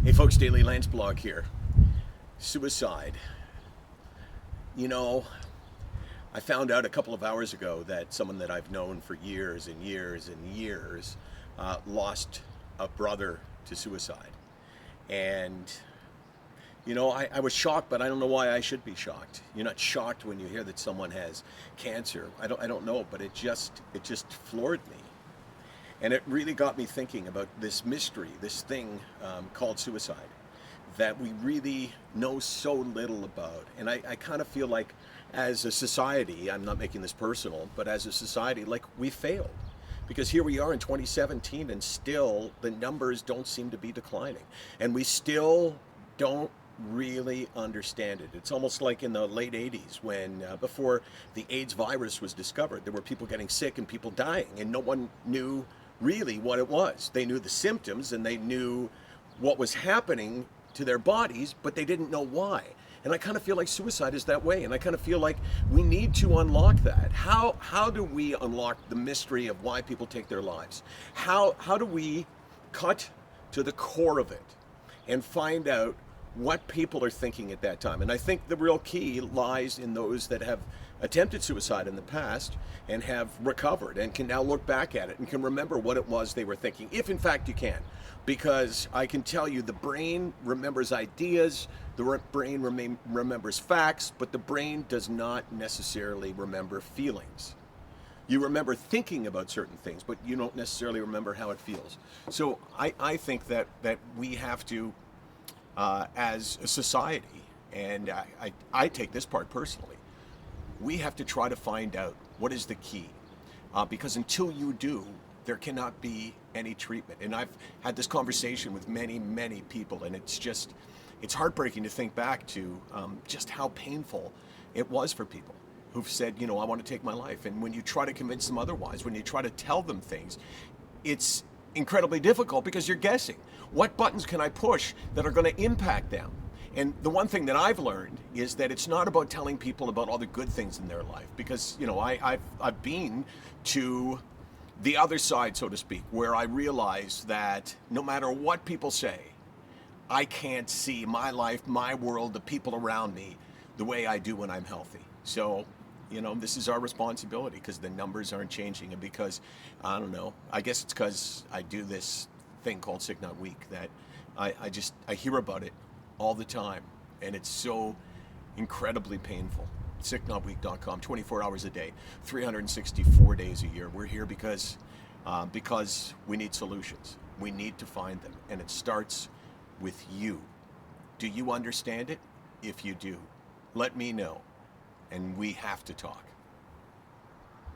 Hey folks, Daily Landsblog here. Suicide. You know, I found out a couple of hours ago that someone that I've known for years and years and years lost a brother to suicide. And, I was shocked, but I don't know why I should be shocked. You're not shocked when you hear that someone has cancer. I don't know, but it just floored me. And it really got me thinking about this mystery, this thing called suicide, that we really know so little about. And I kind of feel like, as a society, I'm not making this personal, but as a society, like we failed. Because here we are in 2017, and still the numbers don't seem to be declining. And we still don't really understand it. It's almost like in the late 80s when, before the AIDS virus was discovered, there were people getting sick and people dying, and no one knew really what it was. They knew the symptoms and they knew what was happening to their bodies, but they didn't know why. And I kind of feel like suicide is that way, and I kind of feel like we need to unlock that. How do we unlock the mystery of why people take their lives? How do we cut to the core of it and find out what people are thinking at that time? And I think the real key lies in those that have attempted suicide in the past and have recovered and can now look back at it and can remember what it was they were thinking, if in fact you can. Because I can tell you, the brain remembers ideas, the brain remembers facts, but the brain does not necessarily remember feelings. You remember thinking about certain things, but you don't necessarily remember how it feels. So I think that we have to, as a society, and I take this part personally, we have to try to find out what is the key. Because until you do, there cannot be any treatment. And I've had this conversation with many, many people, and it's heartbreaking to think back to just how painful it was for people who've said, I want to take my life. And when you try to convince them otherwise, when you try to tell them things, it's incredibly difficult because you're guessing. What buttons can I push that are going to impact them? And the one thing that I've learned is that it's not about telling people about all the good things in their life, because I've been to the other side, so to speak, where I realize that no matter what people say, I can't see my life, my world, the people around me the way I do when I'm healthy. So, this is our responsibility, because the numbers aren't changing, and because, I don't know, I guess it's because I do this thing called SickNotWeak that I hear about it all the time, and it's so incredibly painful. SickNotWeak.com, 24 hours a day, 364 days a year. We're here because we need solutions. We need to find them, and it starts with you. Do you understand it? If you do, let me know, and we have to talk.